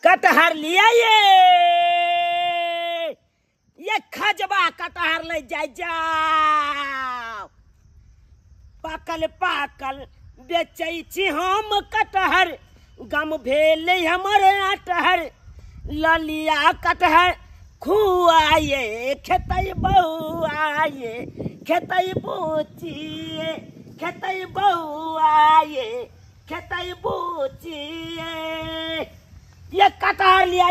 कटहर लिया ये खजबा कटहर ले जाओ पाकल पाकल बेचै छी हम कटहर गम भेले हमर अटहर ललिया कटहर खुआए खेतै बौआए खेतै बुचिए खेतै बौआए खेतै बुचिए ये कटहर लिया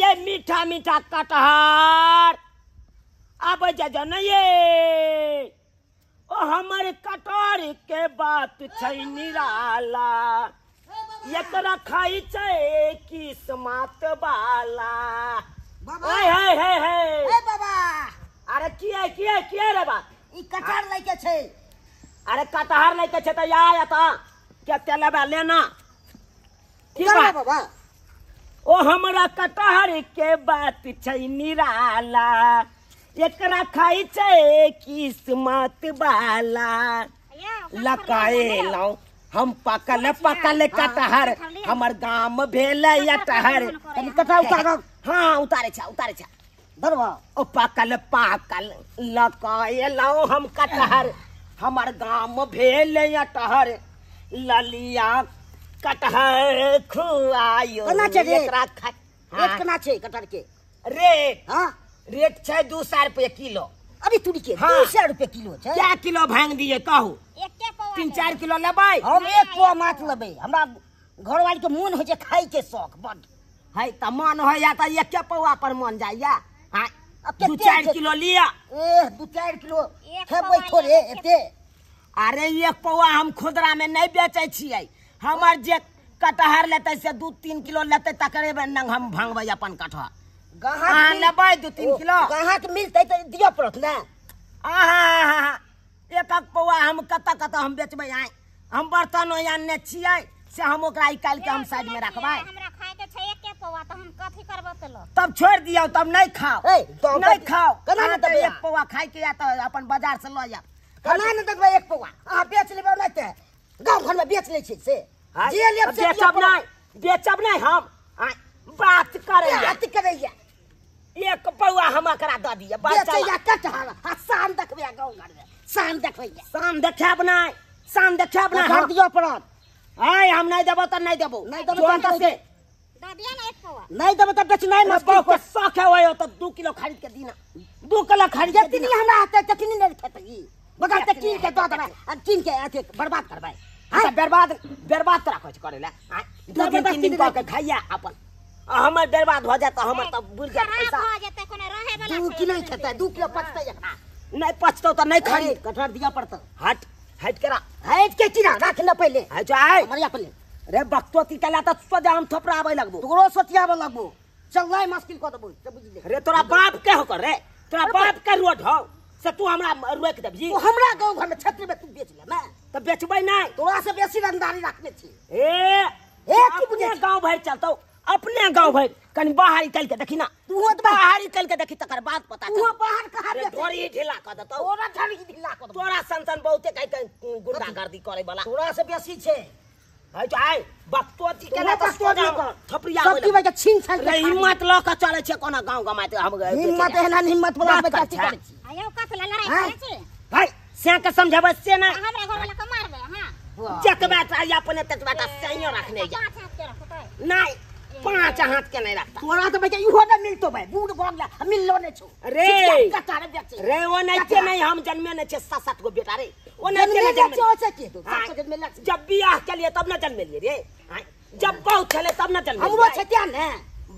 ये मीठा मीठा कटहर अब जजन ये ओ हमर कटहर के बात छै निराला एकरा खाई छै किस्मत वाला ओए हे हे हे ए बाबा अरे किए रे बा ई कटहर लेके छै अरे कटहर लेके छै त या त केते लेबा लेना की बा बाबा ओ हमरा कटहर के बात छै निराला एकरा खाई छै किस्मत वाला लकाए लाओ हम पकल पकल कटहर हमर गाम भेल अटहर तनी कटहर उतार हाँ उतारे छा धरवा ओ पकल पाकल लकाए लाओ हम कटहर हमर गाम भेल अटहर ललिया कटहर खुआयो केना छै रे? एकरा खा रेट केना छै कटहर के रेट हां रेट छै 200 रुपये किलो अरे तुड़ी के हाँ। 200 रुपए किलो छै क्या किलो भांग दिए कहू 3-4 किलो लेबै हम एक पोआ माछ लेबै हमरा घरवाली के मोन होइ छै खाई के शौक बड है त मन हो या त एक पौआ पर मन जाइया हां अब कते 2-4 छै? किलो लिया ए 2-4 किलो खेबै थोड़े एते अरे एक पौआ हम खुदरा में नहीं बेचे छियै हमर जे कटहर लेते से 2-3 किलो लेते तकरे नंग हम भांगबै अपन कटहर गाहक लेबै 2-3 किलो गाहक मिलतै त दियो पड़त ना आहा एक पौआ हम कत हम बेचबै आइ हम बर्तन आनने छियै से हम ओकरा निकाल के हम साइड में रखबै हमरा खाए के छै एके पौआ त हम कथि करब त लो तब छोड़ दियो तब नहीं खाओ ए, तो नहीं कथी- खाओ केना अहाँ ने त देबै एक पौआ खाई के या त अपन बाजार से ल जा केना न देखबै एक पौआ अहाँ बेच लेबै नै त गांव घर में बेच लै छै से जे लेब से बेचब नहीं हम आइ बात करे बात करैया एक पौआ हम एकरा द दिए बेचैया कटहर आ शाम देखबै गांव घर में शाम देखबै शाम देखाब नहीं घर दियो पड़त आय हम नहीं देबो त नहीं देबो नहीं देबो जोन त से द दिया ना एक पौआ नहीं देबै त बेचनाइ मैं मुश्किल के शौक है वो तो 2 किलो खरीद के दीना 2 किलो खरीद के जतनी दीना हमरा हाथ चटनी नहीं खेतै ई बगल त कीन के दऽ देबै आ कीन के अथी बर्बाद करबै हां बर्बाद तोरा कुछ करे ला 2-3 दिन का के खाइया अपन हमर बर्बाद हो जात हमर त बुझ जा खराब पैसा हो जेतै कोनो रहे वाला 2 किलो खेतै 2 किलो पचतै एकरा नहीं पचतो त नहीं खरीद खरीद कटहर दिया पड़तै हट करा हट के किना राख न पहिले है जाय हमरिया पहिले रे बक्तो ती कला त सोजा हम थोपराबै लगबो तोरो सोचियाबे लगबो चलनाइ मुश्किल क देबो से बुझ ले रे तोरा बाप के हो कर रे तोरा बाप के रोड हो से तू हमरा रोक देबी तू हमरा गांव घर में छत्र में तू बेच ले मैं त बेचबै नहीं तोरा से बेसी रंगदारी रखने छी ए की बुझे अपने गांव भर चलतो अपने गांव भर कनी बाहर निकल के देखी ना तू होत बा बाहर निकल के देखी तकर बाद पता तू बाहर कहां अरे बेच थोड़ी ढीला कर देतो तोरा ठाड़ी ढिल्ला क देबो तोरा संसन बहुते कई गुंडागर्दी करे वाला तोरा से बेसी छे है तो आय बक्तो ती तोरा केना त बक्तो सोजा नहीं कर। थपरिया सब की वजह छीन छान रे हिम्मत ल के चले छे कोना गांव गमाते हम हिम्मत है ना हिम्मत वाला बात बच्चा कर की छा। करे छी आयो कथि ला लड़ाई हाँ? करे छी है से के समझाबै से ना हमरा घर वाला के मारबे हां जतबा चाही अपने ततबा त सही रखने जा पांच हाथ के रखबै नहीं 5 हाथ के नहीं रखता तोरा तो बच्चा इहो न मिलतो भाई बूढ़ भग जा मिललो ने छो रे कटारे बेचे रे वो नहीं नहीं हम जन्मे नहीं छे 7-7 गो बेटा रे वो नहीं जन्मे जन्मे छो से के तो हाँ। सब जन्मे लग जब बियाह के लिए तब न जन्म लिए रे हाँ। जब बहुत चले तब न जन्म हमरो छतिया ने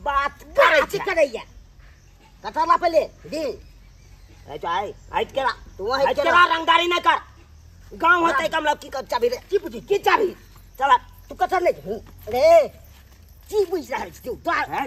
बात करे बात करैया कटाला पहले दी है तो आई केरा तू है है केरा रंगदारी न कर गांव होते कम लोग की कर चाबी रे की बुझी की चाबी चला तू कथा ले रे की बुझ रहा है तू तो है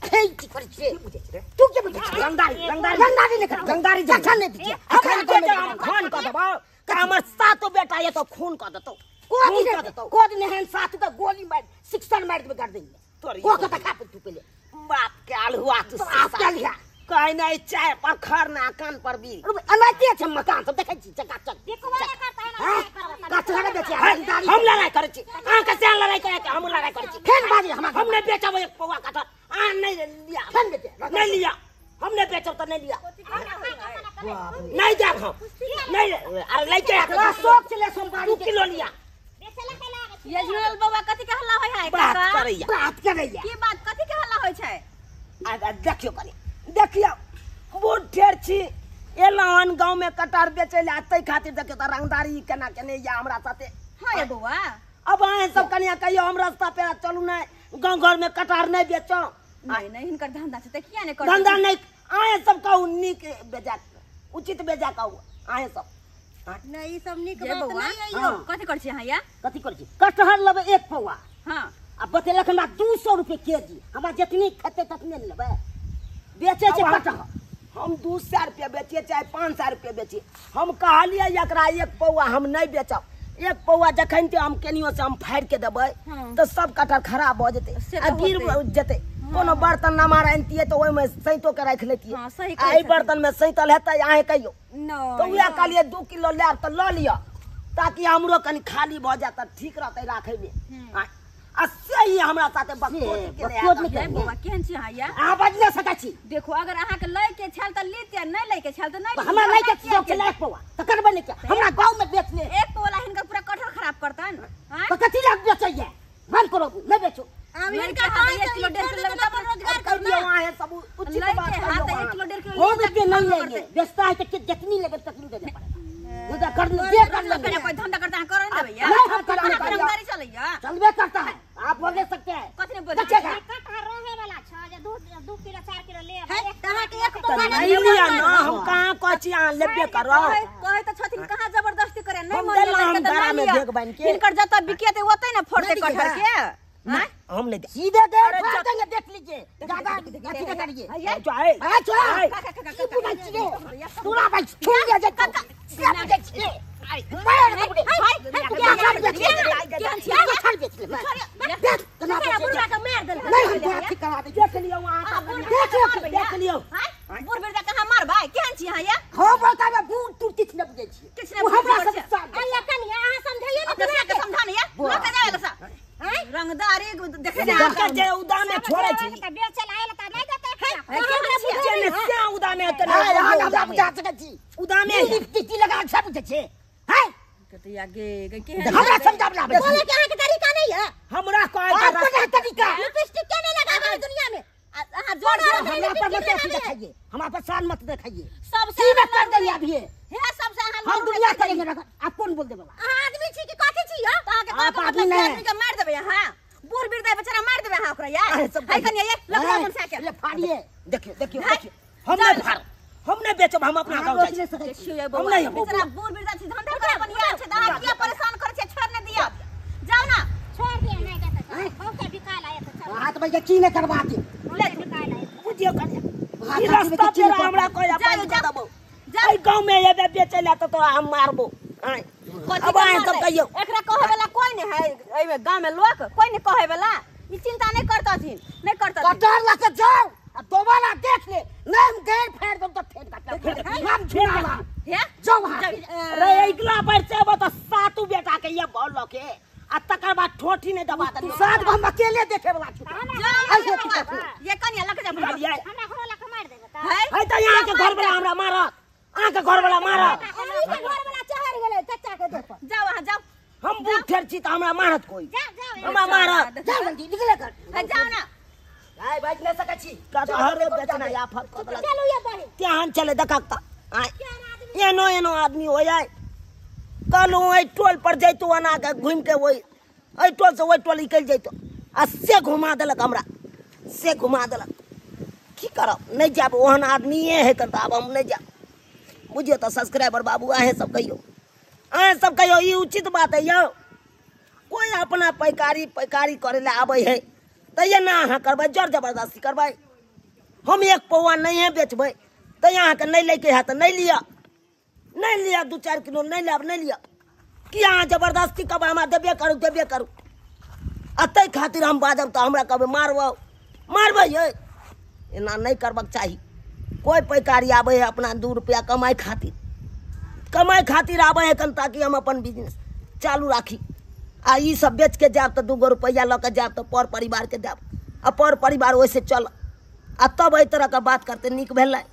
खेई की कर छे की बुझे रे तू के बुझ रंगदारी रंगदारी ने कर रंगदारी कथा ने दीजिए हम खून कर देबो का हमर सातो बेटा ये तो खून कर देतो कोड ने हन साथ तो गोली मार शिक्षण मार के कर देंगे को कथा खा तू पहले बाप के अलहुआ तू आप क्या लिया कहीं नहीं चाय पखर ना कान पर भी अनाते छ मकान सब देखै छी चकाचक देखो वाला करता है ना कथा ने बेचे हम लड़ाई करे छी अहाँ के से लड़ाई करे के हम लड़ाई कर छी खेन बाजी हमरा हमने बेचब एक पौवा कटहर आ नहीं लिया खेन बेचे नहीं लिया हमने बेचब तो नहीं लिया नहीं जा हम नहीं अरे लेके आ शौक चले सोमवारी 2 किलो लिया बेचला केला आबै ये जुड़ल बाबा कथि के हल्ला होय है बात काका करैया बात करैया की बात कथि के हल्ला होय छै आ देखियो कनी देखियो बूढ़ ठेर छी एलान गांव में कटहर बेचे ले आते खातिर देखियो त रंगदारी केना केने या हमरा साथे हां ये बउआ अब आए सब कनिया कहियो हम रास्ता पे चलू नहीं गांव घर में कटहर नहीं बेचो नहीं नहीं हिनकर धंधा छै त किया ने कर धंधा नहीं आए सब कहू निक बेजा उचित बेजा कहू आए सब नहीं ई सब नीक ये बात बउआ नहीं है हाँ। कथि कर छी हां या कथी कर छी कटहर लेबे एक पौवा हां आ बतेलक हमरा 200 रुपए केजी हमरा जितनी खेते ततने लेबे बेचे छै कटहर हम 200 रुपया बेचिए चाहे 500 रुपया बेचिए हम कहलिए एकरा एक पौवा हम नहीं बेचब एक पौवा जखन ते हम केनियो से हम फाड़ के देबै तो सब कटहर खराब हो जते से आ तो गिर होतै। जते कोनो बर्तन न मारा आनतिए तो ओइ में सैतो के रख लेतिए हाँ, सही आ कहै ई बर्तन में सैतल हेतै आहे कहियो नो तो उहे कहलिए 2 किलो लेब तो ल लियो ताकि हमरो कनी खाली भ जात त ठीक रहतै राखै में आ सही हमरा साथे बकचोदी के बकचोद नहीं नहीं ये बउआ केहन छी हां या आ बजले सकै छी देखो अगर अहाँ के लय के छल त लीते नहीं लय के छल त नहीं हमरा नहीं के शौक चले एक पौवा त करबे नहीं क्या हमरा गांव में बेच ले एक पोला हिनकर पूरा कठोर खराब करतन हां तो कथी लाग बेचैया बंद करो नहीं बेचो अब लय इनका के हाथ 1 किलो 1.5 किलो लेबे तब रोजगार कर दियो वहां है सब उचित लय बात के कर हाथ दियो 1 किलो 1.5 किलो हो बेचे नहीं लेंगे बेचता है तो जितनी लेगे तकनी देने पड़ेगा वो तो कर जे कर लेंगे कोई धंधा करता है कर नहीं देबै या नहीं हम करबे अहाँ रंगदारी चलैया चलबे करता है आप बोल सकते हैं कथि ने बोल बचेगा कटहर रहे वाला छ जे 2 किलो 4 किलो ले है, तहा के एक तो नहीं लिया ना हम कहां कहची आ लेबे करो कहे त छथिन कहाँ जबरदस्ती करे नहीं हम मन देलहुँ, हम घरा में देख बान्हि के। हिनकर जत बिकेते ओतै न फोड़ते नहीं कटहर के नहीं, हम नहीं दे सीधे गए अरे फाड़ जा- देंगे देख लीजिए ज्यादा अथी न करिए जाए अरे छोड़ा तू भाई छिए तूरा भाई छूट गया जे क्या बेच छिए मार दे क्या कर बेच नहीं हम बात करा दे देख लियो वहां देख लियो बुढ़ बेटा कहाँ मारबै केहन छी हां या हो बोलता है बूढ़ तू किछ न बुझे छिए किछ ने वो हमरा बुझै सब छियै। साथ अल्लाह कनिया अहाँ समझाइए अपने ना के समझाने या लोग के जावे लसा रंगदारी देखे जा देख जे उदा में छोड़े छी त बेचल आयल त नहीं देते जे ने से उदा में त हां हां हम बुझा सके छी उदा में टिकी लगा सब बुझे छिए हैं कहते या गे केहन हमरा समझावला बोले के अहाँ के तरीका नहीं है हमरा कहे आपको क्या तरीका लिपस्टिक के नहीं लगा दुनिया में अहाँ जोड़ जोड़ हमरा पर मत दिखाइए हमारा पर शान मत दिखाइए सबसे सीधा कर दे अभी हे सबसे अहाँ हम दुनिया करेंगे आप कौन बोल दे बाबा अहाँ आदमी छी कि कथि छी हो अहाँ के आप बाप आदमी मतलब नहीं। आदमी के मार देबै अहाँ बूढ़ बिरदा बेचारा मार देबै अहाँ ओकरा या अरे सब है कनिया ये लकड़ा मन साके ले फाड़िए देखियो देखियो हम नहीं फाड़ हम नहीं बेचब हम अपना गांव रोक जाई ले सके देखियो ये हम बउआ नहीं बेचारा बूढ़ बिरदा छी धंधा करे बनिया छै अहाँ किया परेशान करे छै छोड़ ने दिया जाओ ना छोड़ दिए नहीं देते बहुते बिकाल आए तो चल हाथ में की ने करवा दे ले बिकाल आए बुझियो कन्या हाँ, ई काकी रास्ता बेटी पे ने हमरा कोई जाओ, अपन जाओ। दबो आई गांव में ये बेचे ला तो तोरा हम मारबो आय अब आए तब कहियो एकरा कहे वाला कोई नहीं है एई में गांव में लोग कोई नहीं कहे वाला ई चिंता नहीं करतथिन नहीं करतथिन कटार ला के जाओ अब दोबारा देख ले नहीं हम गए फेर दम तो फेर काट हम छुड़ावा हे जाओ वहां रे एकला पर से तो सातू बेटा के ये बोल के आ तकर बाद ठोठी नहीं दबा दे साथ हम अकेले देखे वाला छी ऐसे ठीक है ये कनिया लग जा बुढ़ा बुझलिए हमरा होला के मार देबे त है है तो यहाँ के घर वाला हमरा मारत अहाँ के घर वाला मारत अभी के घर वाला चहर गेले चाचा के देख जाओ वहां जाओ हम बूढ़ ठेर छी तो हमरा मारत कोई जा हमरा मारत जाओ जल्दी निकले कर है जाओ ना आय बाज न सके छी कटहर बेचना या फट कबला चलो ये बड़ी त्यान चले देखकता आय एनो एनो आदमी हो जाए कल ओइ टोल पर जैतो अना के घूम के ओइ ओइ टोल से ओइ टोल निकल जैतो आ से घुमा देलक हमरा से घुमा देलक की करब नहीं जाब ओहन आदमीए है त आब हम नहीं जाब बुझियो तो सब्सक्राइबर बाबू आहे सब कहियो ई उचित बात है यौ कोई अपना पैकारी करे ले आबै है तैये ना अहाँ करबै जोर जबरदस्ती करबै हम एक पौवा नहीं है बेचबै तो यहाँ के नहीं लेके है तो नहीं लिया 2-4 किलो नहीं लाब नहीं लिया कि अहाँ जबरदस्ती कब हमरा देबे करू अतै खातिर हम बाजब तो हमरा कहबै मारबै ये एना नहीं करबक चाही कोई पैकारी आबै है अपना 2 रुपया कमाई खातिर आबै है कन ताकि हम अपन बिजनेस चालू राखी आ ई सब बेच के जाब तो 2 रुपया लऽ के जाब तो पर परिवार के जाब आ पर परिवार वैसे चल आ तब एहि तरह के बात करते नीक भेलै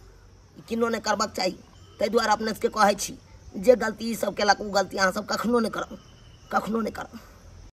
किनो नहीं करबाक चाहिए। ताहि दुआरे अपने सबके कहै छी जे गलती ई सब केलक उ गलती अहाँ सब कखनो नहीं करब, कखनो नहीं करब।